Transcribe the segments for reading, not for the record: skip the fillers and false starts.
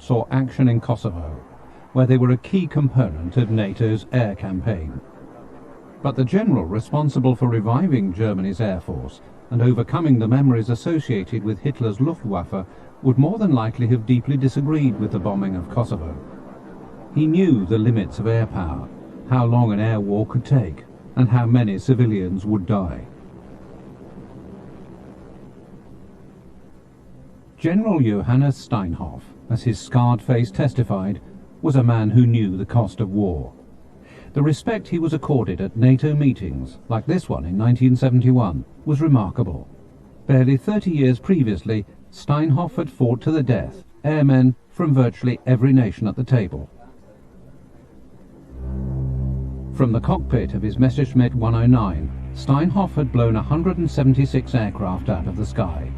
saw action in Kosovo, where they were a key component of NATO's air campaign. But the general responsible for reviving Germany's air force and overcoming the memories associated with Hitler's Luftwaffe would more than likely have deeply disagreed with the bombing of Kosovo. He knew the limits of air power, how long an air war could take, and how many civilians would die. General Johannes Steinhoff, as his scarred face testified, was a man who knew the cost of war. The respect he was accorded at NATO meetings, like this one in 1971, was remarkable. Barely 30 years previously, Steinhoff had fought to the death airmen from virtually every nation at the table. From the cockpit of his Messerschmitt 109, Steinhoff had blown 176 aircraft out of the sky.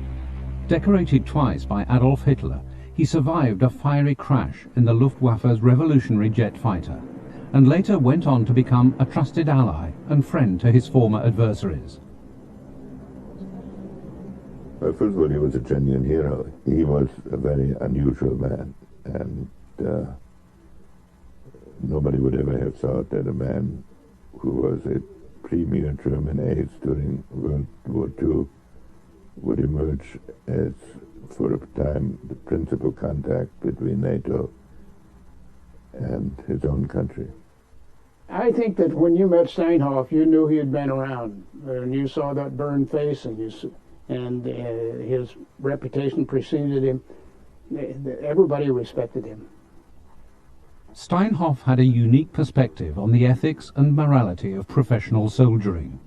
Decorated twice by Adolf Hitler, he survived a fiery crash in the Luftwaffe's revolutionary jet fighter, and later went on to become a trusted ally and friend to his former adversaries. Well, first of all, he was a genuine hero. He was a very unusual man, and nobody would ever have thought that a man who was a premier German ace during World War II would emerge as, for a time, the principal contact between NATO and his own country. I think that when you met Steinhoff, you knew he had been around, and you saw that burned face, and his reputation preceded him. Everybody respected him. Steinhoff had a unique perspective on the ethics and morality of professional soldiering.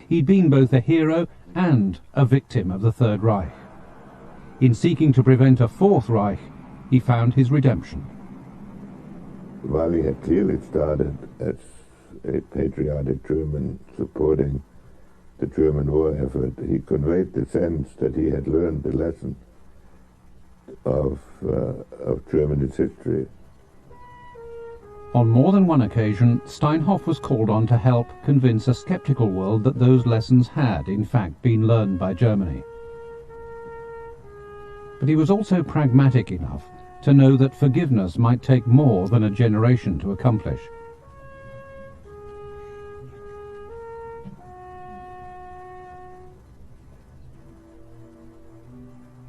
He'd been both a hero and a victim of the Third Reich. In seeking to prevent a Fourth Reich, he found his redemption. While he had clearly started as a patriotic German supporting the German war effort, he conveyed the sense that he had learned the lesson of Germany's history. On more than one occasion, Steinhoff was called on to help convince a skeptical world that those lessons had, in fact, been learned by Germany. But he was also pragmatic enough to know that forgiveness might take more than a generation to accomplish.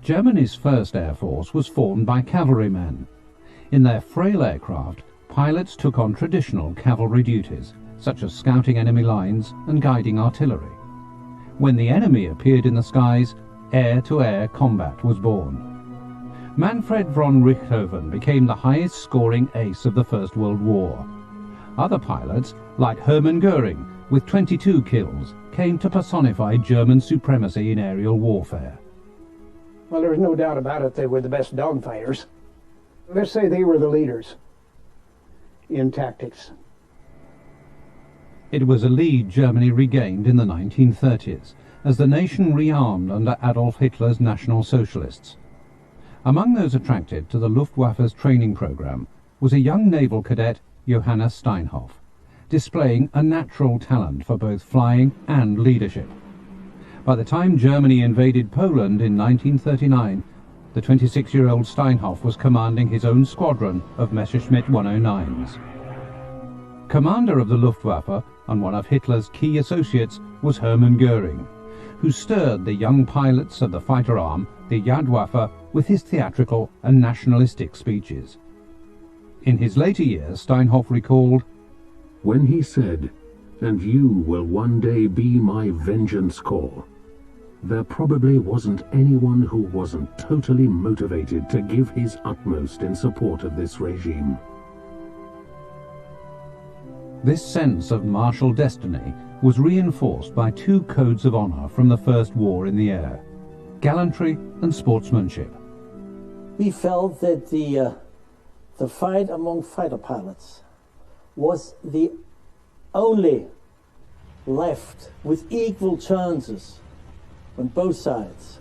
Germany's first air force was formed by cavalrymen. In their frail aircraft, pilots took on traditional cavalry duties, such as scouting enemy lines and guiding artillery. When the enemy appeared in the skies, air-to-air combat was born. Manfred von Richthofen became the highest-scoring ace of the First World War. Other pilots, like Hermann Göring, with 22 kills, came to personify German supremacy in aerial warfare. Well, there's no doubt about it, they were the best dogfighters. Let's say they were the leaders in tactics. It was a lead Germany regained in the 1930s, as the nation rearmed under Adolf Hitler's National Socialists. Among those attracted to the Luftwaffe's training program was a young naval cadet, Johannes Steinhoff, displaying a natural talent for both flying and leadership. By the time Germany invaded Poland in 1939, the 26-year-old Steinhoff was commanding his own squadron of Messerschmitt 109s. Commander of the Luftwaffe and one of Hitler's key associates was Hermann Göring, who stirred the young pilots of the fighter arm, the Jagdwaffe, with his theatrical and nationalistic speeches. In his later years, Steinhoff recalled, "When he said, 'And you will one day be my vengeance corps,' there probably wasn't anyone who wasn't totally motivated to give his utmost in support of this regime." This sense of martial destiny was reinforced by two codes of honor from the First War in the Air: gallantry and sportsmanship. We felt that the fight among fighter pilots was the only left with equal chances on both sides.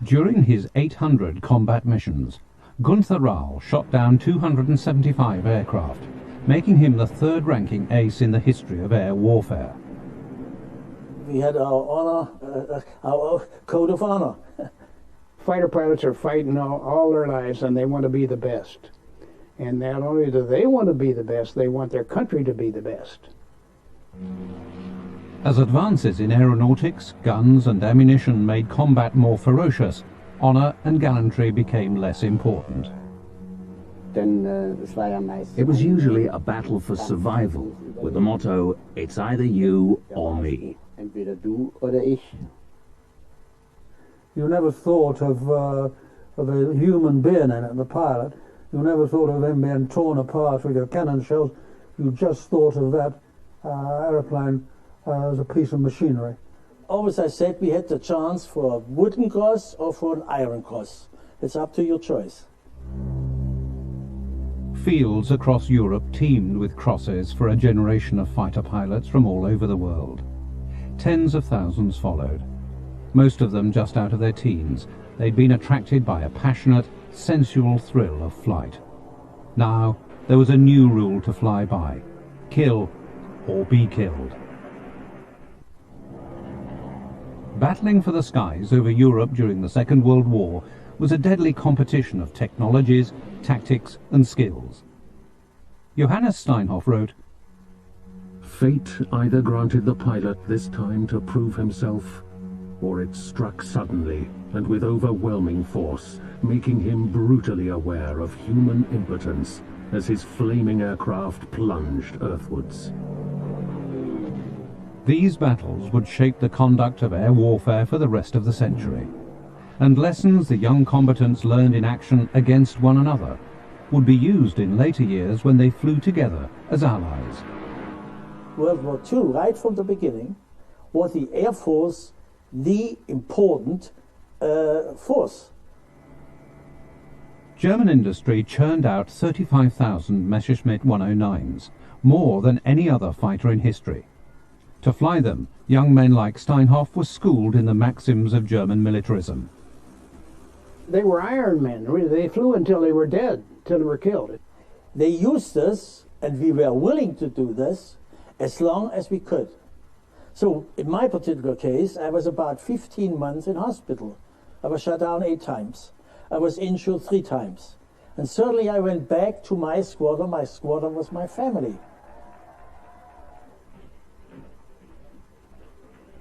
During his 800 combat missions, Gunther Rahl shot down 275 aircraft, making him the third-ranking ace in the history of air warfare. We had our honor, our code of honor. Fighter pilots are fighting all their lives, and they want to be the best. And not only do they want to be the best, they want their country to be the best. As advances in aeronautics, guns and ammunition made combat more ferocious, honour and gallantry became less important. It was usually a battle for survival, with the motto, it's either you or me. You never thought of a human being in it, the pilot. You never thought of him being torn apart with your cannon shells. You just thought of that aeroplane as a piece of machinery. Always I said we had the chance for a wooden cross or for an iron cross. It's up to your choice. Fields across Europe teemed with crosses for a generation of fighter pilots from all over the world. Tens of thousands followed. Most of them just out of their teens. They'd been attracted by a passionate, sensual thrill of flight. Now, there was a new rule to fly by: kill or be killed. Battling for the skies over Europe during the Second World War was a deadly competition of technologies, tactics and skills. Johannes Steinhoff wrote, Fate either granted the pilot this time to prove himself, or it struck suddenly and with overwhelming force, making him brutally aware of human impotence as his flaming aircraft plunged earthwards. These battles would shape the conduct of air warfare for the rest of the century, and lessons the young combatants learned in action against one another would be used in later years when they flew together as allies. World War II, right from the beginning, was the Air Force the important force. German industry churned out 35,000 Messerschmitt 109s, more than any other fighter in history. To fly them, young men like Steinhoff were schooled in the maxims of German militarism. They were Iron Men. They flew until they were dead, until they were killed. They used us, and we were willing to do this, as long as we could. So, in my particular case, I was about 15 months in hospital. I was shut down 8 times. I was injured 3 times. And certainly I went back to my squadron. My squadron was my family.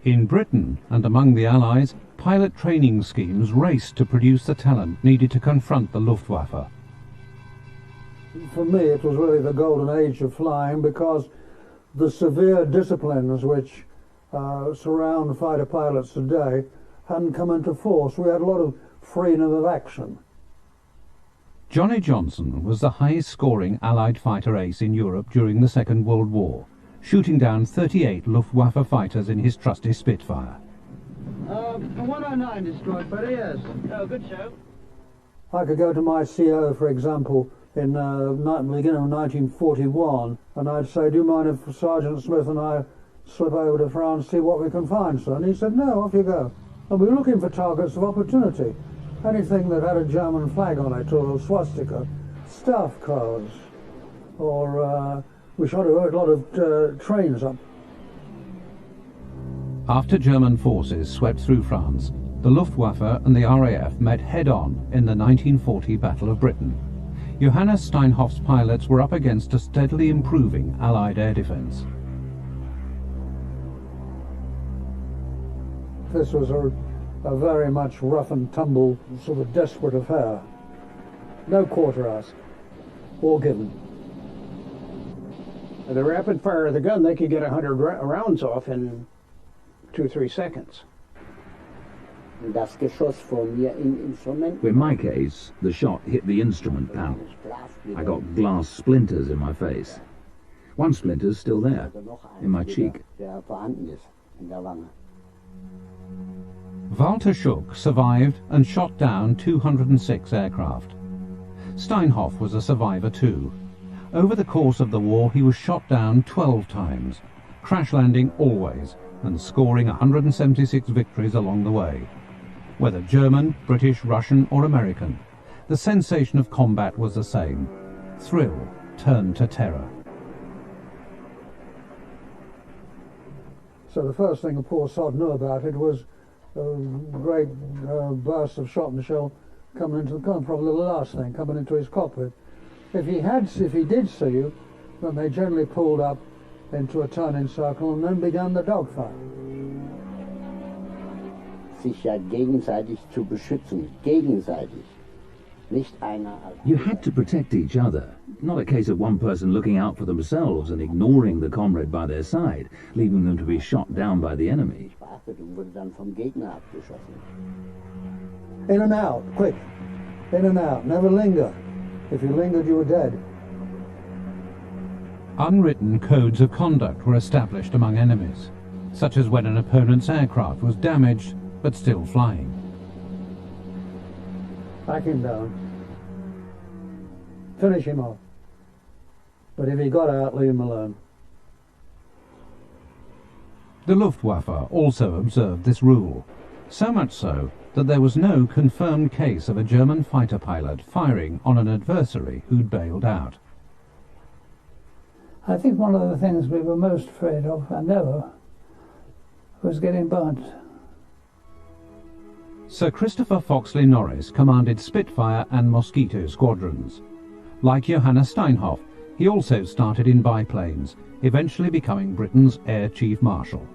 In Britain and among the Allies, pilot training schemes raced to produce the talent needed to confront the Luftwaffe. For me, it was really the golden age of flying, because the severe disciplines which surround fighter pilots today hadn't come into force. We had a lot of freedom of action. Johnny Johnson was the highest-scoring Allied fighter ace in Europe during the Second World War, shooting down 38 Luftwaffe fighters in his trusty Spitfire. The 109 destroyed, but yes. Oh, good show. I could go to my CO, for example, in the beginning of 1941, and I'd say, do you mind if Sergeant Smith and I slip over to France, see what we can find, sir? And he said, no, off you go. And we were looking for targets of opportunity. Anything that had a German flag on it, or a swastika, staff cars, or we shot a lot of trains up. After German forces swept through France, the Luftwaffe and the RAF met head-on in the 1940 Battle of Britain. Johannes Steinhoff's pilots were up against a steadily improving Allied air defence. This was a very much rough and tumble, sort of desperate affair. No quarter ask, all given. The rapid fire of the gun, they could get 100 rounds off in 2 or 3 seconds. In my case, the shot hit the instrument panel. I got glass splinters in my face. One splinter's still there, in my cheek. Walter Schuck survived and shot down 206 aircraft. Steinhoff was a survivor too. Over the course of the war, he was shot down 12 times, crash landing always, and scoring 176 victories along the way. Whether German, British, Russian or American, the sensation of combat was the same. Thrill turned to terror. So the first thing the poor sod knew about it was a great burst of shot and shell coming into the cockpit, probably the last thing, coming into his cockpit. If he did see you, then they generally pulled up into a turning circle and then began the dogfight. Sich ja gegenseitig zu beschützen, gegenseitig. Nicht einer allein. You had to protect each other, not a case of one person looking out for themselves and ignoring the comrade by their side, leaving them to be shot down by the enemy. Beachtet wurde dann vom Gegner abgeschossen. In and out, quick. In and out, never linger. If you lingered, you were dead. Unwritten codes of conduct were established among enemies, such as when an opponent's aircraft was damaged but still flying. Back him down. Finish him off. But if he got out, leave him alone. The Luftwaffe also observed this rule, so much so that there was no confirmed case of a German fighter pilot firing on an adversary who'd bailed out. I think one of the things we were most afraid of, and ever, was getting burnt. Sir Christopher Foxley Norris commanded Spitfire and Mosquito squadrons. Like Johannes Steinhoff, he also started in biplanes, eventually becoming Britain's Air Chief Marshal.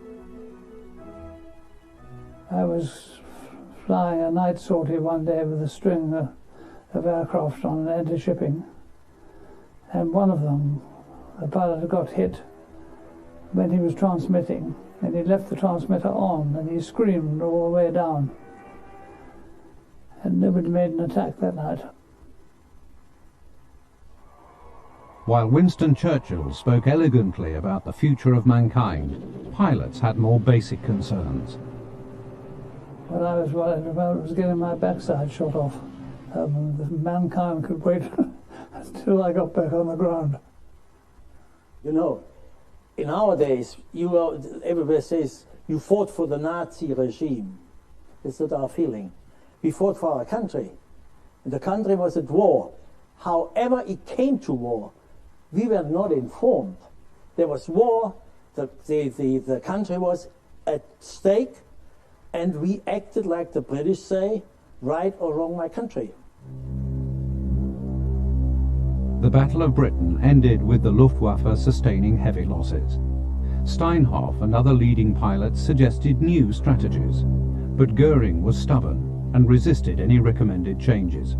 I was flying a night sortie one day with a string of aircraft on anti-shipping, and one of them, the pilot got hit when he was transmitting, and he left the transmitter on, and he screamed all the way down. And nobody made an attack that night. While Winston Churchill spoke elegantly about the future of mankind, pilots had more basic concerns. What I was worried about was getting my backside shot off. Mankind could wait until I got back on the ground. You know, in our days, everybody says, you fought for the Nazi regime. It's not our feeling. We fought for our country. And the country was at war. However it came to war, we were not informed. There was war, the country was at stake, and we acted like the British say, right or wrong my country. The Battle of Britain ended with the Luftwaffe sustaining heavy losses. Steinhoff and other leading pilots suggested new strategies, but Goering was stubborn and resisted any recommended changes.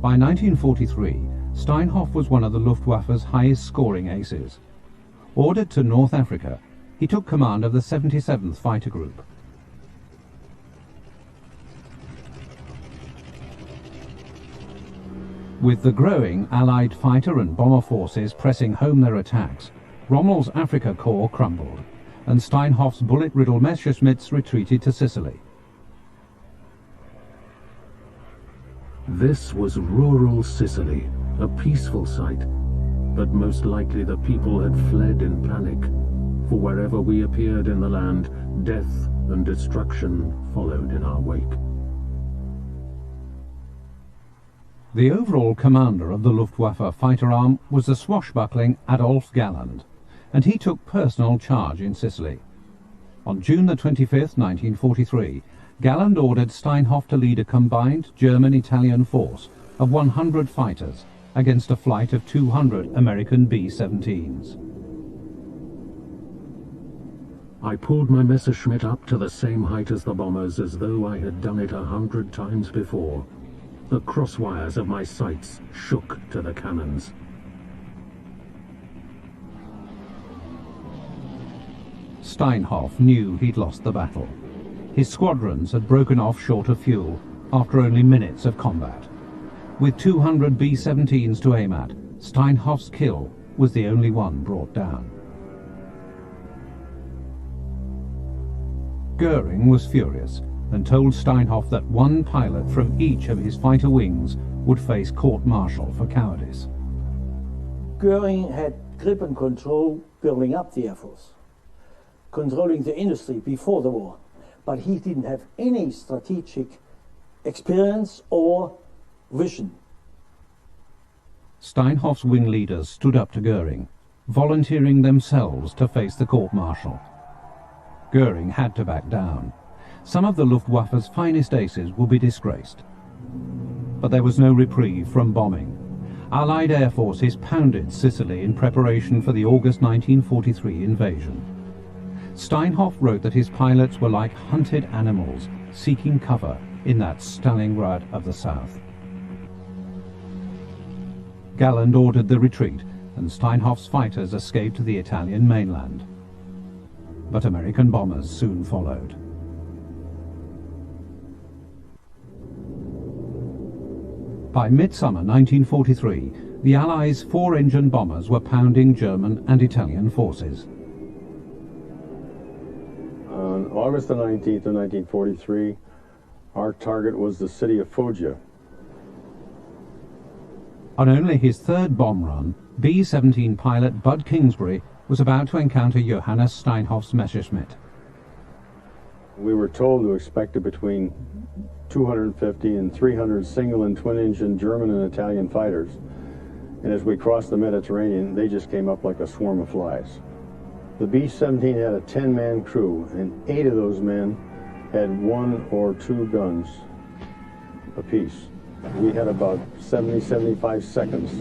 By 1943, Steinhoff was one of the Luftwaffe's highest-scoring aces. Ordered to North Africa, he took command of the 77th Fighter Group. With the growing Allied fighter and bomber forces pressing home their attacks, Rommel's Africa Corps crumbled, and Steinhoff's bullet-riddled Messerschmitts retreated to Sicily. This was rural Sicily, a peaceful sight, but most likely the people had fled in panic, for wherever we appeared in the land, death and destruction followed in our wake. The overall commander of the Luftwaffe fighter arm was the swashbuckling Adolf Galland, and he took personal charge in Sicily. On June the 25th, 1943, Galland ordered Steinhoff to lead a combined German-Italian force of 100 fighters against a flight of 200 American B-17s. I pulled my Messerschmitt up to the same height as the bombers as though I had done it 100 times before. The crosswires of my sights shook to the cannons. Steinhoff knew he'd lost the battle. His squadrons had broken off short of fuel after only minutes of combat. With 200 B-17s to aim at, Steinhoff's kill was the only one brought down. Goering was furious and told Steinhoff that one pilot from each of his fighter wings would face court-martial for cowardice. Goering had grip and control building up the Air Force, controlling the industry before the war, but he didn't have any strategic experience or vision. Steinhoff's wing leaders stood up to Goering, volunteering themselves to face the court-martial. Goering had to back down. Some of the Luftwaffe's finest aces would be disgraced. But there was no reprieve from bombing. Allied air forces pounded Sicily in preparation for the August 1943 invasion. Steinhoff wrote that his pilots were like hunted animals seeking cover in that Stalingrad of the south. Galland ordered the retreat, and Steinhoff's fighters escaped to the Italian mainland. But American bombers soon followed. By midsummer 1943, the Allies' four-engine bombers were pounding German and Italian forces. On August the 19th of 1943, our target was the city of Foggia. On only his third bomb run, B-17 pilot Bud Kingsbury was about to encounter Johannes Steinhoff's Messerschmitt. We were told to expect between 250 and 300 single and twin-engine German and Italian fighters. And as we crossed the Mediterranean, they just came up like a swarm of flies. The B-17 had a 10-man crew, and 8 of those men had 1 or 2 guns apiece. We had about 70-75 seconds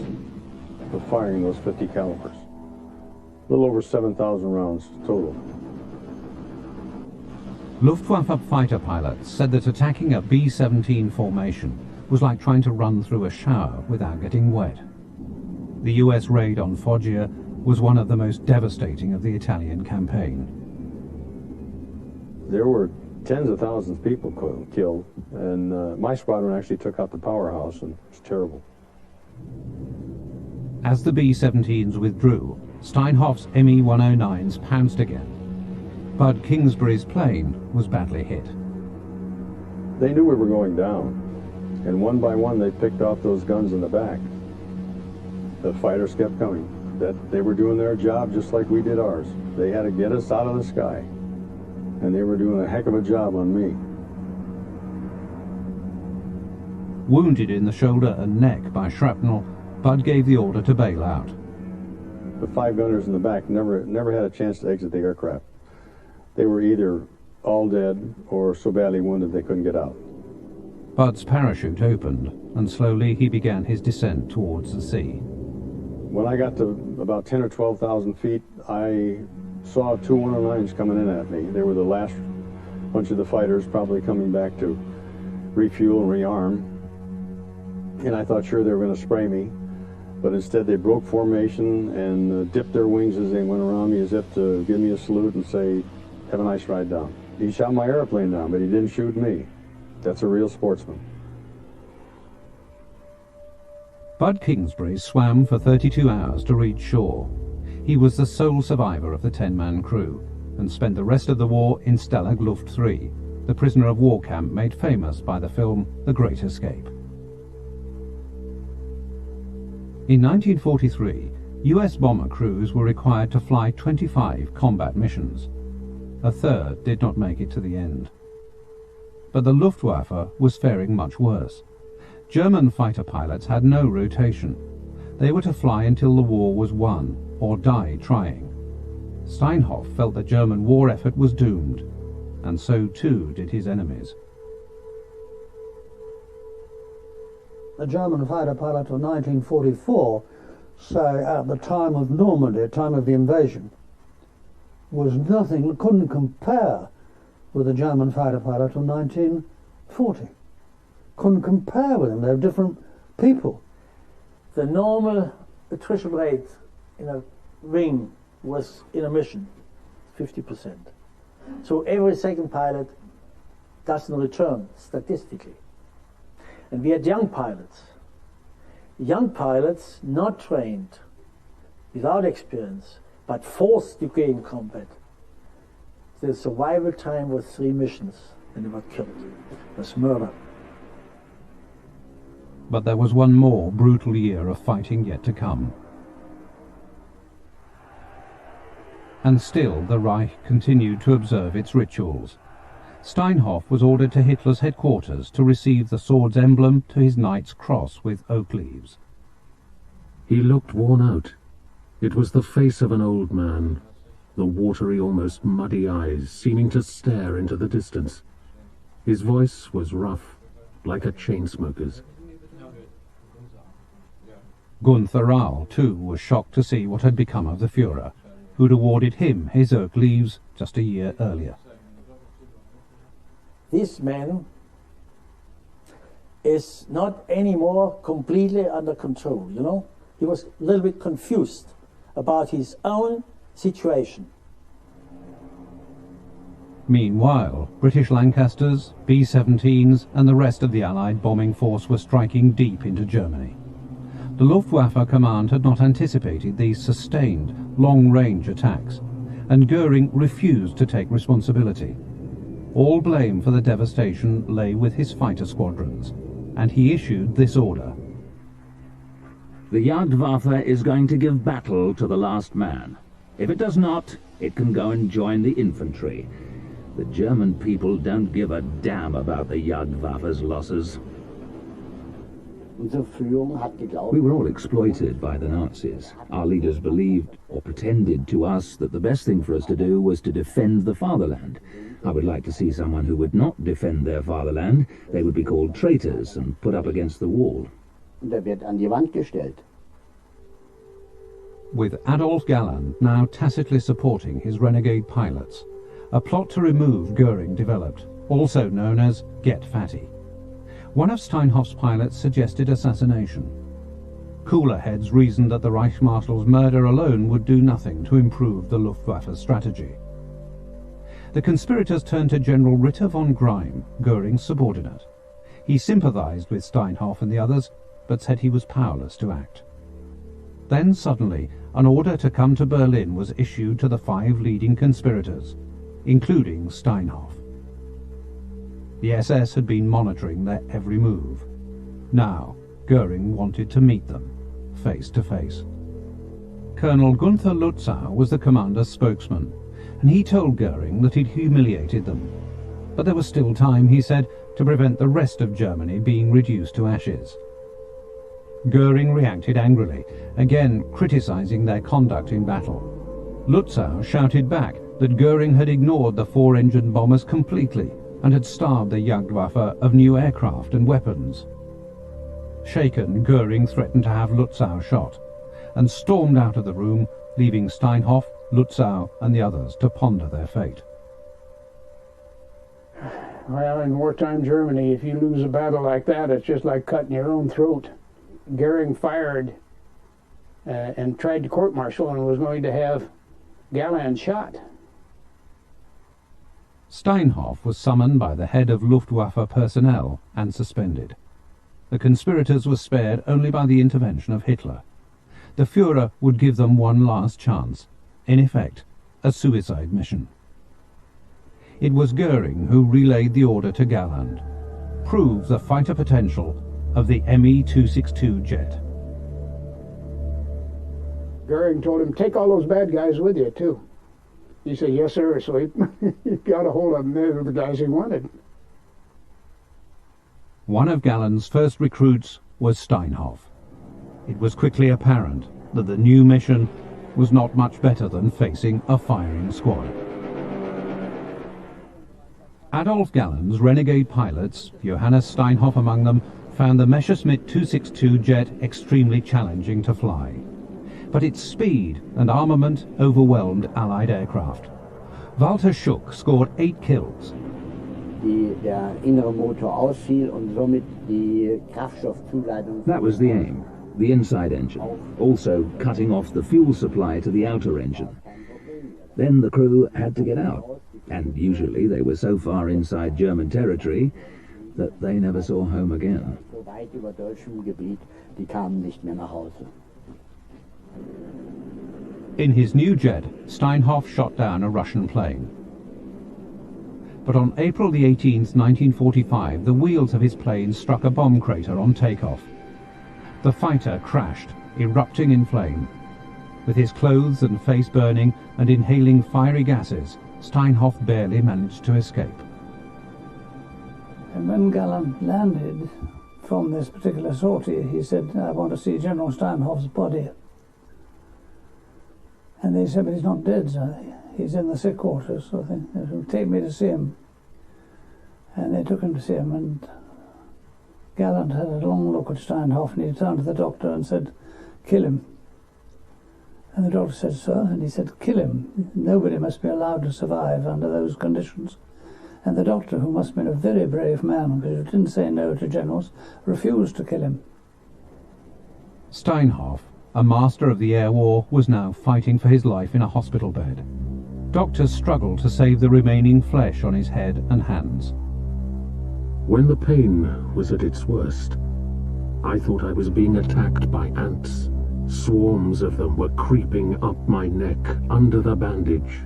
of firing those 50 calibers. A little over 7,000 rounds total. Luftwaffe fighter pilots said that attacking a B-17 formation was like trying to run through a shower without getting wet. The US raid on Foggia was one of the most devastating of the Italian campaign. There were tens of thousands of people killed, and my squadron actually took out the powerhouse, and it was terrible. As the B-17s withdrew, Steinhoff's Me-109s pounced again. Bud Kingsbury's plane was badly hit. They knew we were going down, and one by one they picked off those guns in the back. The fighters kept coming. That they were doing their job just like we did ours. They had to get us out of the sky, and they were doing a heck of a job on me. Wounded in the shoulder and neck by shrapnel, Bud gave the order to bail out. The 5 gunners in the back never had a chance to exit the aircraft. They were either all dead or so badly wounded they couldn't get out. Bud's parachute opened, and slowly he began his descent towards the sea. When I got to about 10 or 12,000 feet, I saw 2 109s coming in at me. They were the last bunch of the fighters probably coming back to refuel and rearm. And I thought sure they were going to spray me. But instead they broke formation and dipped their wings as they went around me as if to give me a salute and say, "Have a nice ride down." He shot my airplane down, but he didn't shoot me. That's a real sportsman. Bud Kingsbury swam for 32 hours to reach shore. He was the sole survivor of the 10-man crew and spent the rest of the war in Stalag Luft 3, the prisoner of war camp made famous by the film The Great Escape. In 1943, US bomber crews were required to fly 25 combat missions. A third did not make it to the end. But the Luftwaffe was faring much worse. German fighter pilots had no rotation. They were to fly until the war was won, or die trying. Steinhoff felt the German war effort was doomed, and so too did his enemies. The German fighter pilot of 1944, say at the time of Normandy, time of the invasion, was nothing, couldn't compare with the German fighter pilot of 1940. Couldn't compare with them, they're different people. The normal attrition rate in a wing was, in a mission, 50%. So every second pilot doesn't return, statistically. And we had young pilots not trained, without experience, but forced to go in combat. The survival time was 3 missions, and they were killed. It was murder. But there was one more brutal year of fighting yet to come. And still the Reich continued to observe its rituals. Steinhoff was ordered to Hitler's headquarters to receive the sword's emblem to his knight's cross with oak leaves. He looked worn out. It was the face of an old man, the watery, almost muddy eyes seeming to stare into the distance. His voice was rough, like a chain smoker's. Gunther Rau, too, was shocked to see what had become of the Führer, who'd awarded him his oak leaves just a year earlier. This man is not anymore completely under control, you know. He was a little bit confused about his own situation. Meanwhile, British Lancasters, B-17s and the rest of the Allied bombing force were striking deep into Germany. The Luftwaffe command had not anticipated these sustained, long-range attacks, and Goering refused to take responsibility. All blame for the devastation lay with his fighter squadrons, and he issued this order. The Jagdwaffe is going to give battle to the last man. If it does not, it can go and join the infantry. The German people don't give a damn about the Jagdwaffe's losses. We were all exploited by the Nazis. Our leaders believed, or pretended to us, that the best thing for us to do was to defend the fatherland. I would like to see someone who would not defend their fatherland. They would be called traitors and put up against the wall. With Adolf Galland now tacitly supporting his renegade pilots, a plot to remove Goering developed, also known as Get Fatty. One of Steinhoff's pilots suggested assassination. Cooler heads reasoned that the Reichsmarshal's murder alone would do nothing to improve the Luftwaffe's strategy. The conspirators turned to General Ritter von Greim, Goering's subordinate. He sympathized with Steinhoff and the others, but said he was powerless to act. Then suddenly, an order to come to Berlin was issued to the 5 leading conspirators, including Steinhoff. The SS had been monitoring their every move. Now, Goering wanted to meet them, face to face. Colonel Gunther Lützow was the commander's spokesman, and he told Goering that he'd humiliated them. But there was still time, he said, to prevent the rest of Germany being reduced to ashes. Goering reacted angrily, again criticizing their conduct in battle. Lützow shouted back that Goering had ignored the 4-engine bombers completely and had starved the Jagdwaffe of new aircraft and weapons. Shaken, Goering threatened to have Lützow shot, and stormed out of the room, leaving Steinhoff, Lützow and the others to ponder their fate. Well, in wartime Germany, if you lose a battle like that, it's just like cutting your own throat. Goering fired and tried to court-martial and was going to have Galland shot. Steinhoff was summoned by the head of Luftwaffe personnel and suspended. The conspirators were spared only by the intervention of Hitler. The Führer would give them one last chance, in effect, a suicide mission. It was Goering who relayed the order to Galland. Prove the fighter potential of the Me-262 jet. Goering told him, take all those bad guys with you, too. He said, yes, sir, so he got a hold of them. They were the guys he wanted. One of Galland's first recruits was Steinhoff. It was quickly apparent that the new mission was not much better than facing a firing squad. Adolf Galland's renegade pilots, Johannes Steinhoff among them, found the Messerschmitt 262 jet extremely challenging to fly. But its speed and armament overwhelmed Allied aircraft. Walter Schuck scored 8 kills. That was the aim, the inside engine, also cutting off the fuel supply to the outer engine. Then the crew had to get out, and usually they were so far inside German territory that they never saw home again. In his new jet, Steinhoff shot down a Russian plane. But on April the 18th, 1945, the wheels of his plane struck a bomb crater on takeoff. The fighter crashed, erupting in flame. With his clothes and face burning and inhaling fiery gases, Steinhoff barely managed to escape. And when Galland landed from this particular sortie, he said, I want to see General Steinhoff's body. And they said, but he's not dead, sir. He's in the sick quarters, so I think, take me to see him. And they took him to see him, and Galland had a long look at Steinhoff, and he turned to the doctor and said, kill him. And the doctor said, sir, and he said, kill him. Nobody must be allowed to survive under those conditions. And the doctor, who must have been a very brave man, because he didn't say no to generals, refused to kill him. Steinhoff, a master of the air war, was now fighting for his life in a hospital bed. Doctors struggled to save the remaining flesh on his head and hands. When the pain was at its worst, I thought I was being attacked by ants. Swarms of them were creeping up my neck under the bandage.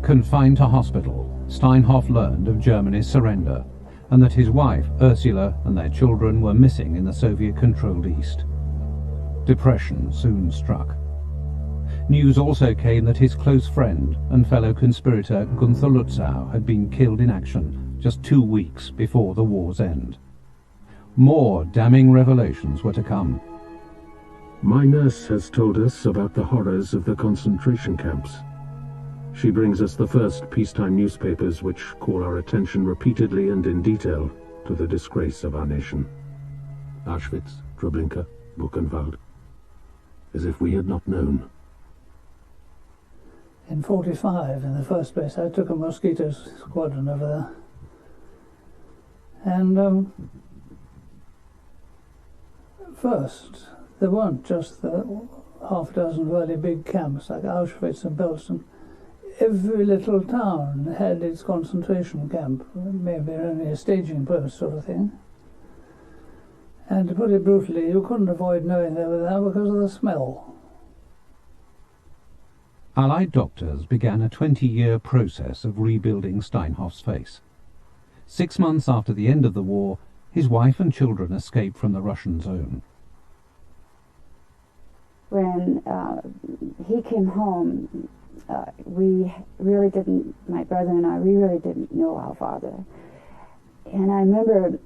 Confined to hospital, Steinhoff learned of Germany's surrender, and that his wife, Ursula, and their children were missing in the Soviet-controlled East. Depression soon struck. News also came that his close friend and fellow conspirator Gunther Lutzow had been killed in action just 2 weeks before the war's end. More damning revelations were to come. My nurse has told us about the horrors of the concentration camps. She brings us the first peacetime newspapers which call our attention repeatedly and in detail to the disgrace of our nation. Auschwitz, Treblinka, Buchenwald. As if we had not known. In 1945, in the first place, I took a mosquito squadron over there. And first, there weren't just the half dozen really big camps like Auschwitz and Belsen. Every little town had its concentration camp, maybe only a staging post sort of thing. And to put it brutally, you couldn't avoid knowing they were there because of the smell. Allied doctors began a 20-year process of rebuilding Steinhoff's face. 6 months after the end of the war, his wife and children escaped from the Russian zone. When he came home, we really didn't, my brother and I, we really didn't know our father. And I remember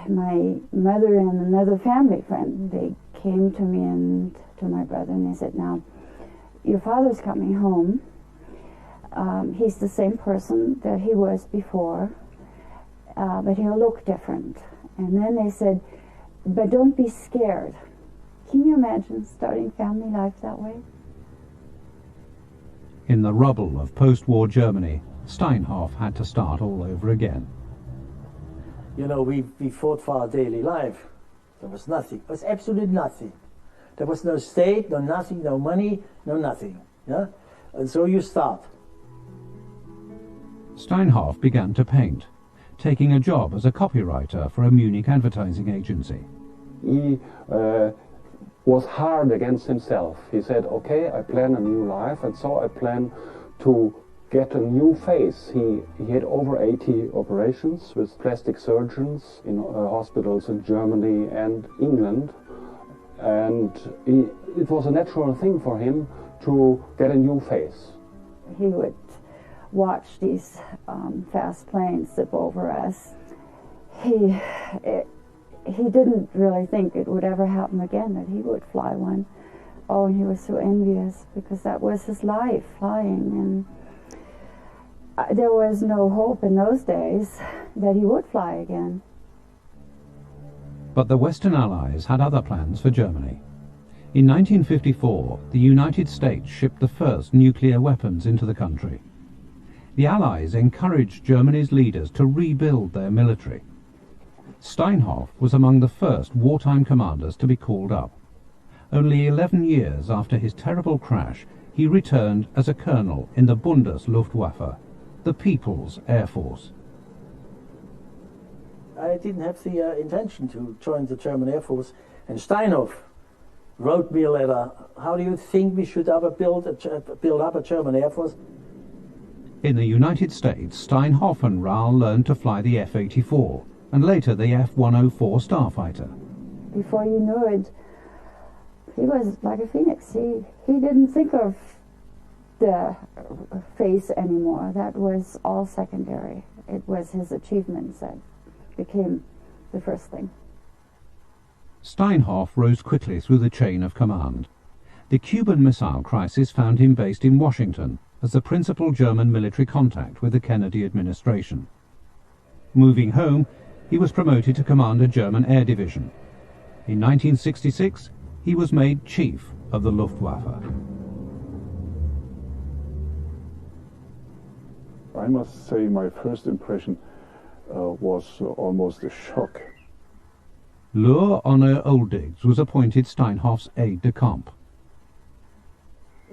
my mother and another family friend, they came to me and to my brother and they said, now, your father's coming home. He's the same person that he was before, but he'll look different. And then they said, but don't be scared. Can you imagine starting family life that way? In the rubble of post-war Germany, Steinhoff had to start all over again. You know, we fought for our daily life. There was nothing. There was absolutely nothing. There was no state, no nothing, no money, no nothing. Yeah? And so you start. Steinhoff began to paint, taking a job as a copywriter for a Munich advertising agency. He was hard against himself. He said, okay, I plan a new life, and so I plan to get a new face. He had over 80 operations with plastic surgeons in hospitals in Germany and England. And it was a natural thing for him to get a new face. He would watch these fast planes zip over us. He didn't really think it would ever happen again, that he would fly one. Oh, and he was so envious because that was his life, flying. And there was no hope in those days that he would fly again. But the Western Allies had other plans for Germany. In 1954, the United States shipped the first nuclear weapons into the country. The Allies encouraged Germany's leaders to rebuild their military. Steinhoff was among the first wartime commanders to be called up. Only 11 years after his terrible crash, he returned as a colonel in the Bundesluftwaffe, the People's Air Force. I didn't have the intention to join the German Air Force, and Steinhoff wrote me a letter. How do you think we should ever build up a German Air Force? In the United States, Steinhoff and Rahl learned to fly the F-84, and later the F-104 Starfighter. Before you knew it, he was like a phoenix. He didn't think of the face anymore. That was all secondary. It was his achievements that became the first thing. Steinhoff rose quickly through the chain of command. The Cuban Missile Crisis found him based in Washington as the principal German military contact with the Kennedy administration. Moving home, he was promoted to command a German air division. In 1966, he was made chief of the Luftwaffe. I must say my first impression was almost a shock. Lohr Honor Oldigs was appointed Steinhoff's aide-de-camp.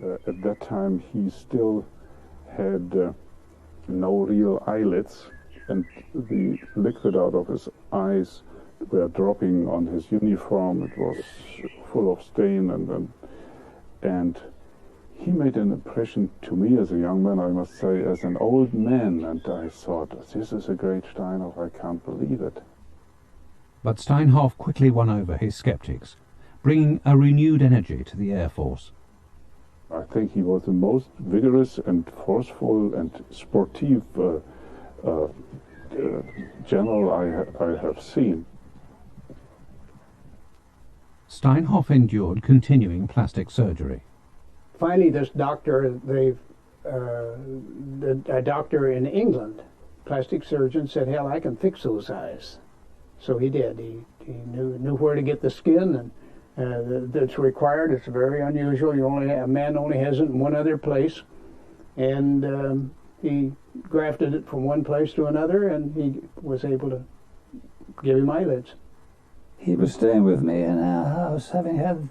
At that time he still had no real eyelids, and the liquid out of his eyes were dropping on his uniform. It was full of stain, and he made an impression to me as a young man, I must say, as an old man, and I thought, this is a great Steinhoff, I can't believe it. But Steinhoff quickly won over his skeptics, bringing a renewed energy to the Air Force. I think he was the most vigorous and forceful and sportive general I have seen. Steinhoff endured continuing plastic surgery. Finally, this doctor, a doctor in England, plastic surgeon, said, "Hell, I can fix those eyes." So he did. He knew where to get the skin, and that's required. It's very unusual. A man only has it in one other place, and he grafted it from one place to another, and he was able to give him eyelids. He was staying with me in our house, having had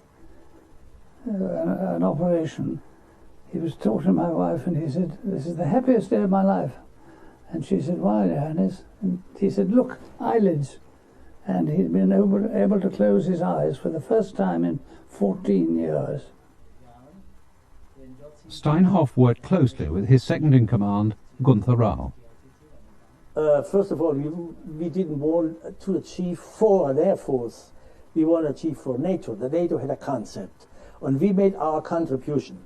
an operation. He was talking to my wife, and he said, "This is the happiest day of my life." And she said, "Why, Johannes?" And he said, "Look, eyelids." And he'd been able to close his eyes for the first time in 14 years. Steinhoff worked closely with his second-in-command, Gunther Rau. First of all, we didn't want to achieve for an Air Force. We want to achieve for NATO. The NATO had a concept, and we made our contribution.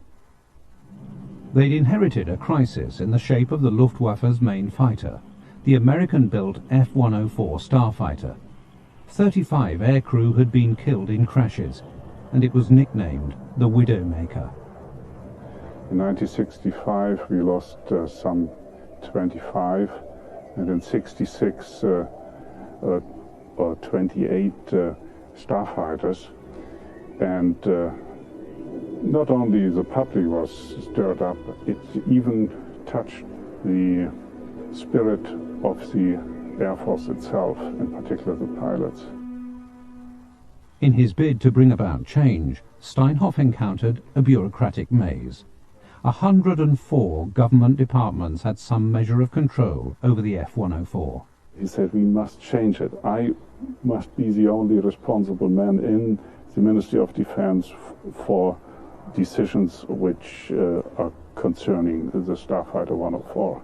They'd inherited a crisis in the shape of the Luftwaffe's main fighter, the American-built F-104 Starfighter. 35 aircrew had been killed in crashes, and it was nicknamed the Widowmaker. In 1965 we lost some 25, and in 66 28 starfighters, and not only the public was stirred up, it even touched the spirit of the Air Force itself, in particular the pilots. In his bid to bring about change, Steinhoff encountered a bureaucratic maze. 104 government departments had some measure of control over the F-104. He said, we must change it. I must be the only responsible man in the Ministry of Defense for decisions which are concerning the Starfighter 104.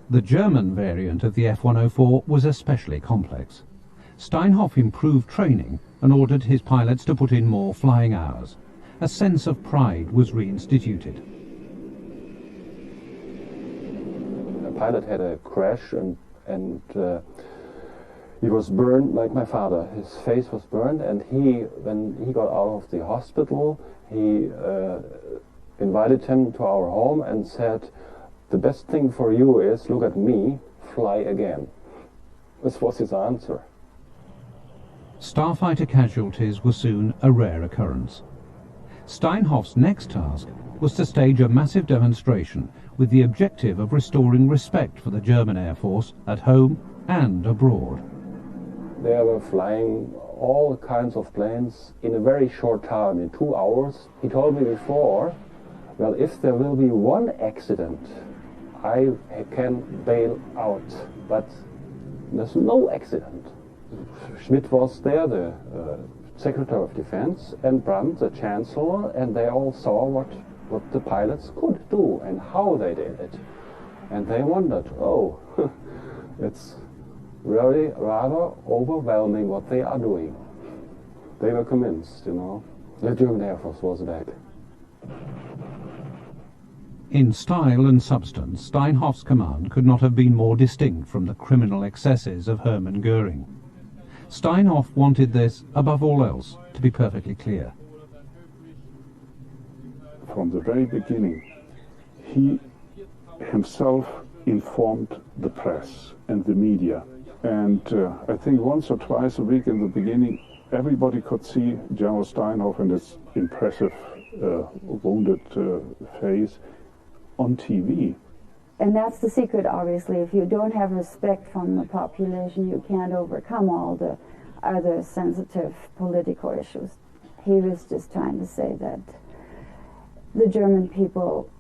The German variant of the F-104 was especially complex. Steinhoff improved training and ordered his pilots to put in more flying hours. A sense of pride was reinstituted. A pilot had a crash and he was burned like my father. His face was burned, and when he got out of the hospital, he invited him to our home and said, "The best thing for you is, look at me, fly again." This was his answer. Starfighter casualties were soon a rare occurrence. Steinhoff's next task was to stage a massive demonstration with the objective of restoring respect for the German Air Force at home and abroad. They were flying all kinds of planes in a very short time, in 2 hours. He told me before, well, if there will be one accident, I can bail out, but there's no accident. Schmidt was there, the Secretary of Defense, and Brandt, the Chancellor, and they all saw what the pilots could do and how they did it. And they wondered, oh, it's really rather overwhelming what they are doing. They were convinced, the German Air Force was back. In style and substance, Steinhoff's command could not have been more distinct from the criminal excesses of Hermann Göring. Steinhoff wanted this, above all else, to be perfectly clear. From the very beginning, he himself informed the press and the media And I think once or twice a week in the beginning, everybody could see Johannes Steinhoff and his impressive wounded face on TV. And that's the secret, obviously. If you don't have respect from the population, you can't overcome all the other sensitive political issues. He was just trying to say that the German people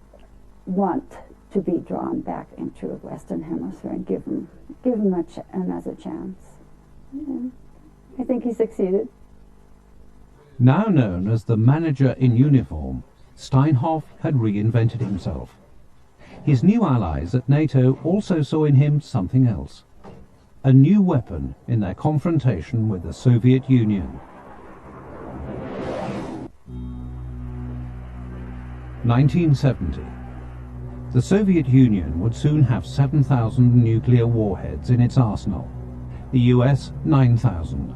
want to be drawn back into the Western Hemisphere and give them another chance. Yeah. I think he succeeded. Now known as the manager in uniform, Steinhoff had reinvented himself. His new allies at NATO also saw in him something else, a new weapon in their confrontation with the Soviet Union. 1970. The Soviet Union would soon have 7,000 nuclear warheads in its arsenal, the US 9,000.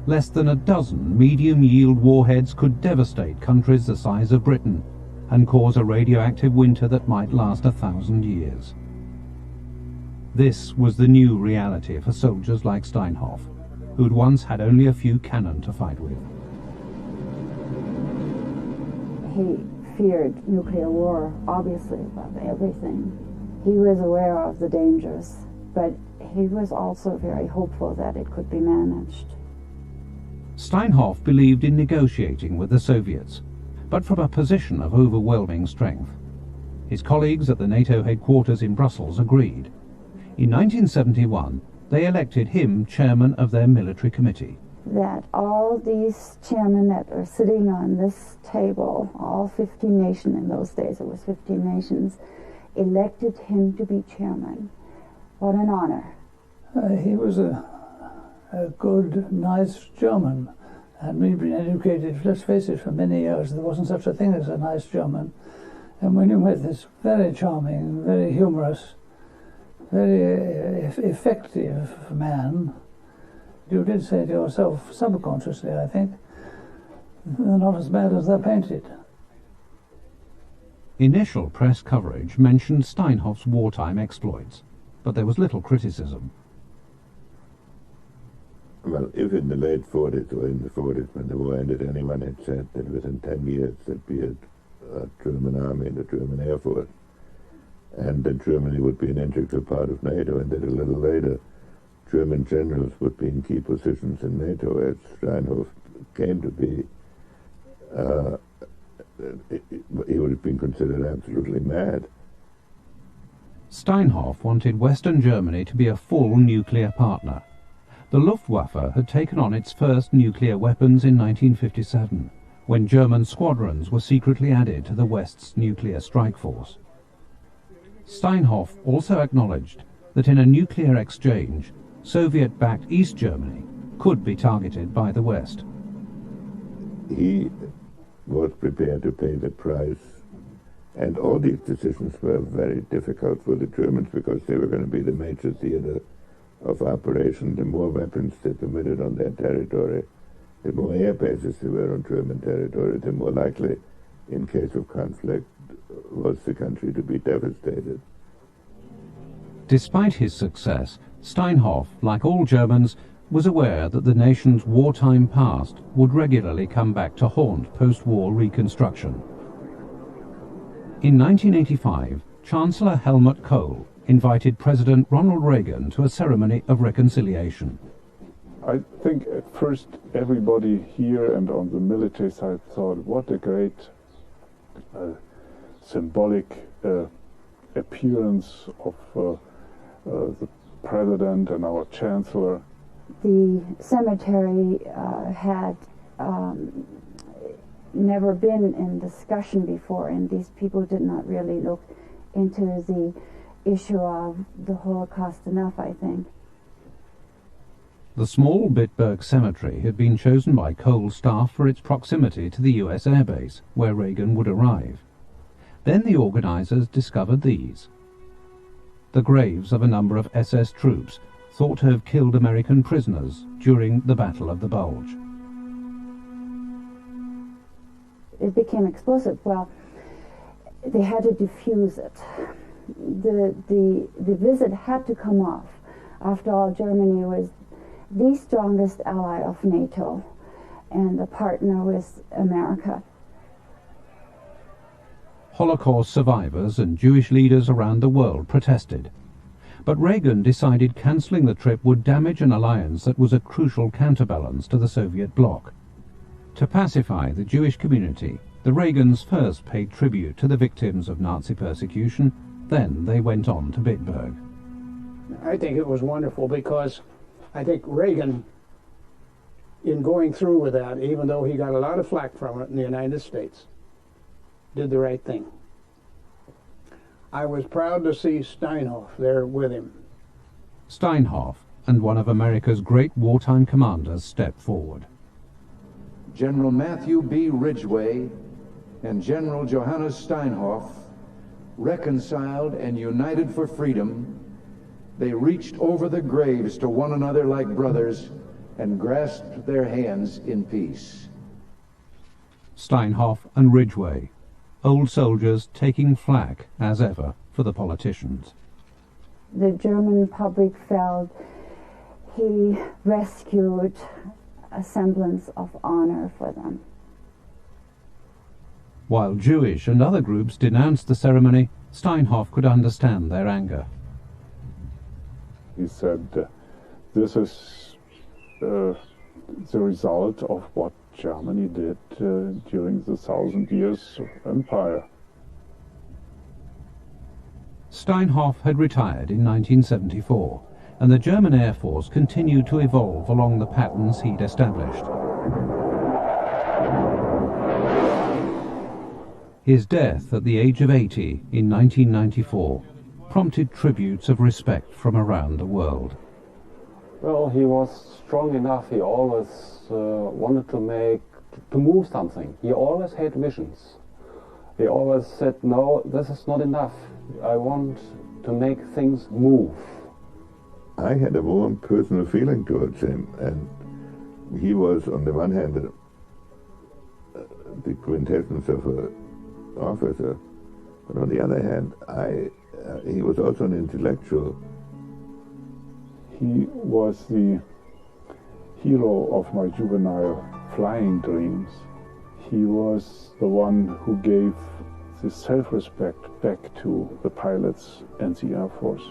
Less than a dozen medium-yield warheads could devastate countries the size of Britain and cause a radioactive winter that might last 1,000 years. This was the new reality for soldiers like Steinhoff, who'd once had only a few cannon to fight with. He feared nuclear war, obviously, above everything. He was aware of the dangers, but he was also very hopeful that it could be managed. Steinhoff believed in negotiating with the Soviets, but from a position of overwhelming strength. His colleagues at the NATO headquarters in Brussels agreed. In 1971, they elected him chairman of their military committee. That all these chairmen that are sitting on this table, all 15 nations in those days, it was 15 nations, elected him to be chairman. What an honor. He was a good, nice German, and we'd been educated, let's face it, for many years there wasn't such a thing as a nice German. And when you met this very charming, very humorous, very effective man, you did say to yourself, subconsciously, I think, they're not as bad as they're painted. Initial press coverage mentioned Steinhoff's wartime exploits, but there was little criticism. Well, if in the late 40s or in the 40s when the war ended, anyone had said that within 10 years there'd be a German army and a German air force, and that Germany would be an integral part of NATO, and that a little later German generals would be in key positions in NATO, as Steinhoff came to be, he would have been considered absolutely mad. Steinhoff wanted Western Germany to be a full nuclear partner. The Luftwaffe had taken on its first nuclear weapons in 1957, when German squadrons were secretly added to the West's nuclear strike force. Steinhoff also acknowledged that in a nuclear exchange, Soviet-backed East Germany could be targeted by the West. He was prepared to pay the price, and all these decisions were very difficult for the Germans because they were going to be the major theater of operation. The more weapons they permitted on their territory, the more air bases there were on German territory, the more likely, in case of conflict, was the country to be devastated. Despite his success, Steinhoff, like all Germans, was aware that the nation's wartime past would regularly come back to haunt post-war reconstruction. In 1985, Chancellor Helmut Kohl invited President Ronald Reagan to a ceremony of reconciliation. I think at first everybody here and on the military side thought, what a great symbolic appearance of the President and our Chancellor. The cemetery had never been in discussion before, and these people did not really look into the issue of the Holocaust enough, I think. The small Bitburg Cemetery had been chosen by Kohl's staff for its proximity to the US Air Base, where Reagan would arrive. Then the organizers discovered these: the graves of a number of SS troops thought to have killed American prisoners during the Battle of the Bulge. It became explosive. Well, they had to defuse it. The visit had to come off. After all, Germany was the strongest ally of NATO and a partner with America. Holocaust survivors and Jewish leaders around the world protested. But Reagan decided cancelling the trip would damage an alliance that was a crucial counterbalance to the Soviet bloc. To pacify the Jewish community, the Reagans first paid tribute to the victims of Nazi persecution, then they went on to Bitburg. I think it was wonderful because I think Reagan, in going through with that, even though he got a lot of flack from it in the United States, did the right thing. I was proud to see Steinhoff there with him. Steinhoff and one of America's great wartime commanders stepped forward. General Matthew B. Ridgway and General Johannes Steinhoff, reconciled and united for freedom, they reached over the graves to one another like brothers and grasped their hands in peace. Steinhoff and Ridgway, old soldiers taking flak, as ever, for the politicians. The German public felt he rescued a semblance of honor for them. While Jewish and other groups denounced the ceremony, Steinhoff could understand their anger. He said, this is the result of what Germany did during the 1,000 years of empire. Steinhoff had retired in 1974, and the German Air Force continued to evolve along the patterns he'd established. His death at the age of 80 in 1994 prompted tributes of respect from around the world. Well, he was strong enough. He always wanted to move something. He always had visions. He always said, no, this is not enough. I want to make things move. I had a warm personal feeling towards him, and he was, on the one hand, the quintessence of an officer, but on the other hand, he was also an intellectual. He was the hero of my juvenile flying dreams. He was the one who gave the self-respect back to the pilots and the Air Force.